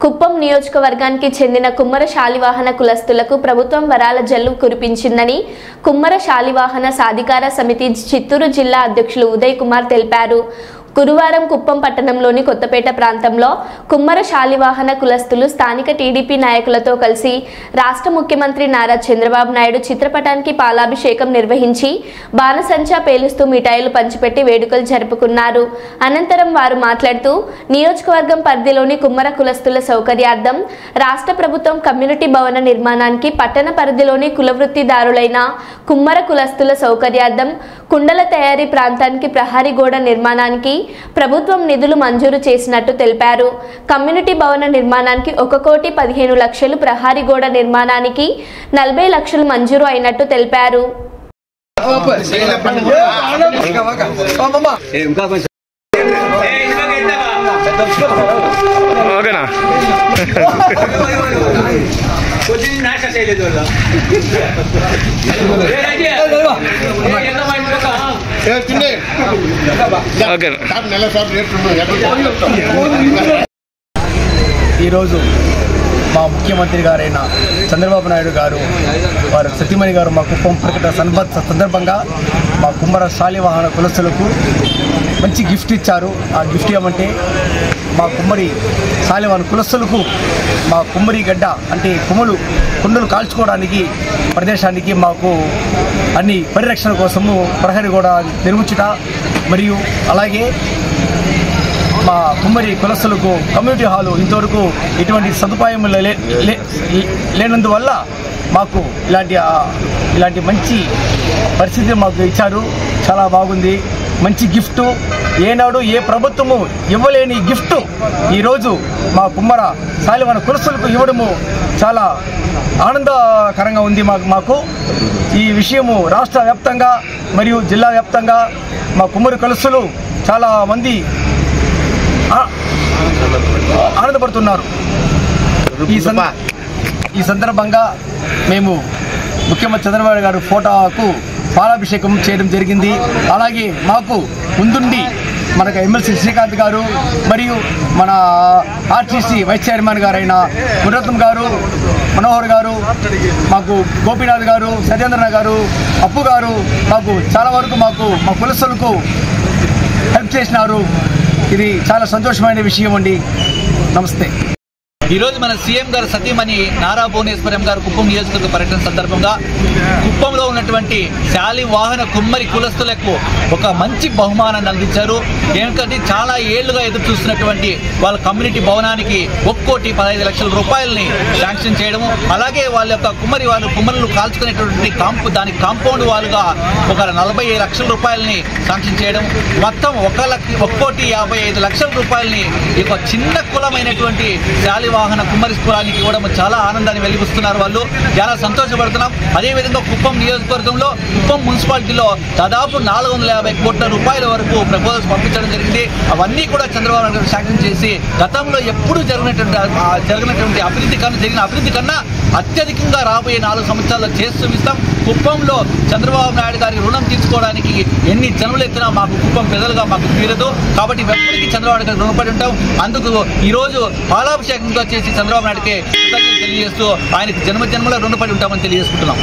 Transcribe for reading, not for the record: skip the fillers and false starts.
కుప్పం నియోజకవర్గానికి చెందిన కుమ్మర శాలివాహన కులస్తులకు ప్రభుత్వం వరాల జల్లు కురిపించిందని కుమ్మర శాలివాహన సాధికార సమితి చిత్తూరు జిల్లా అధ్యక్షులు ఉదయ్ కుమార్ తెలిపారు. గురువారం కుప్పం పట్టణంలోని కొత్తపేట ప్రాంతంలో కుమ్మర శాలివాహన కులస్తులు స్థానిక టీడీపీ నాయకులతో కలిసి రాష్ట్ర ముఖ్యమంత్రి నారా చంద్రబాబు నాయుడు చిత్రపటానికి పాలాభిషేకం నిర్వహించి బాణసంచా పేలుస్తూ మిఠాయిలు పంచిపెట్టి వేడుకలు జరుపుకున్నారు. అనంతరం వారు మాట్లాడుతూ నియోజకవర్గం పరిధిలోని కుమ్మర కులస్తుల సౌకర్యార్థం రాష్ట్ర ప్రభుత్వం కమ్యూనిటీ భవన నిర్మాణానికి, పట్టణ పరిధిలోని కులవృత్తిదారులైన కుమ్మర కులస్తుల సౌకర్యార్థం కుండల తయారీ ప్రాంతానికి ప్రహరీ గోడ నిర్మాణానికి ప్రభుత్వం నిధులు మంజూరు చేసినట్టు తెలిపారు. కమ్యూనిటీ భవన నిర్మాణానికి 1,15,00,000, ప్రహరీ గోడ నిర్మాణానికి 40 లక్షలు మంజూరు అయినట్టు తెలిపారు. ఈరోజు మా ముఖ్యమంత్రి గారైన చంద్రబాబు నాయుడు గారు వారు సతీమణి గారు మా కుప్పం ప్రకటన సందర్భంగా మా కుమ్మర శాలివాహన కులస్తులకు మంచి గిఫ్ట్ ఇచ్చారు. ఆ గిఫ్ట్ ఏమంటే మా కుమ్మరి శాలివాహన కులస్తులకు మా కుమ్మరి గడ్డ అంటే కుండలు కాల్చుకోవడానికి ప్రదేశానికి మాకు అన్ని పరిరక్షణ కోసము ప్రహరీ గోడ నిర్మించుట, మరియు అలాగే మా కుమ్మరి కులస్తులకు కమ్యూనిటీ హాలు ఇంతవరకు ఎటువంటి సదుపాయం లేనందువల్ల మాకు ఇలాంటి మంచి పరిస్థితి మాకు ఇచ్చారు. చాలా బాగుంది. మంచి గిఫ్ట్, ఏనాడు ఏ ప్రభుత్వము ఇవ్వలేని గిఫ్ట్ ఈరోజు మా కుమ్మర శాలివాహన కులస్తులకు ఇవ్వడము చాలా ఆనందకరంగా ఉంది. మాకు ఈ విషయము రాష్ట్ర వ్యాప్తంగా మరియు జిల్లా వ్యాప్తంగా మా కుమ్మరి కులస్తులు చాలా మంది ఆనందపడుతున్నారు. ఈ సందర్భంగా మేము ముఖ్యమంత్రి చంద్రబాబు గారు ఫోటోకు పాలాభిషేకం చేయడం జరిగింది. అలాగే మాకు ముందుండి మనకు ఎమ్మెల్సీ శ్రీకాంత్ గారు మరియు మన ఆర్టీసీ వైస్ చైర్మన్ గారైన మురత్నం గారు, మనోహర్ గారు, మాకు గోపీనాథ్ గారు, సత్యేంద్రనాథ్ గారు, అప్పు గారు మాకు చాలా వరకు మా కులస్తులకు హెల్ప్ చేసినారు. ఇది చాలా సంతోషమైన విషయం అండి. నమస్తే. ఈరోజు మన సీఎం గారు సతీమణి నారా భువనేశ్వరం గారు కుప్పం నియోజకవర్గ పర్యటన సందర్భంగా కుప్పంలో ఉన్నటువంటి శాలివాహన కుమ్మరి కులస్తులకు ఒక మంచి బహుమానాన్ని అందించారు. ఎందుకంటే చాలా ఏళ్లుగా ఎదురు చూస్తున్నటువంటి వాళ్ళ కమ్యూనిటీ భవనానికి 1,15,00,000 రూపాయలని శాంక్షన్ చేయడము, అలాగే వాళ్ళ యొక్క కుమ్మరులు కాల్చుకునేటువంటి దానికి కాంపౌండ్ వాళ్ళుగా ఒక 45 లక్షల రూపాయలని శాంక్షన్ చేయడం, మొత్తం 1,55,00,000 రూపాయలని ఈ చిన్న కులమైనటువంటి శాలివాహన కుమ్మరి కులానికి ఇవ్వడం చాలా ఆనందాన్ని వెలిగిస్తున్నారు. వాళ్ళు చాలా సంతోషపడుతున్నాం. అదేవిధంగా కుప్పం నియోజకవర్గంలో కుప్పం మున్సిపాలిటీలో దాదాపు 450 కోట్ల రూపాయల వరకు ప్రపోజల్స్ పంపించడం జరిగింది. అవన్నీ కూడా చంద్రబాబు నాయుడు గారు శాంక్షన్ చేసి గతంలో ఎప్పుడు జరిగినటువంటి జరిగిన అభివృద్ధి కన్నా అత్యధికంగా రాబోయే 4 సంవత్సరాల్లో చేసి చూపిస్తాం. కుప్పంలో చంద్రబాబు నాయుడు గారి రుణం తీర్చుకోవడానికి ఎన్ని జనులు ఎత్తినా మాకు కుప్పం ప్రజలుగా మాకు తీరదు. కాబట్టి ఎప్పటికీ చంద్రబాబు నాయుడు గారు రుణపడి ఉంటాం. అందుకు ఈరోజు పాలాభిషేకంగా చేసి చంద్రబాబు నాయుడుకి కృతజ్ఞతలు తెలియజేస్తూ ఆయనకు జన్మలో రుణపడి ఉంటామని తెలియజేసుకుంటున్నాం.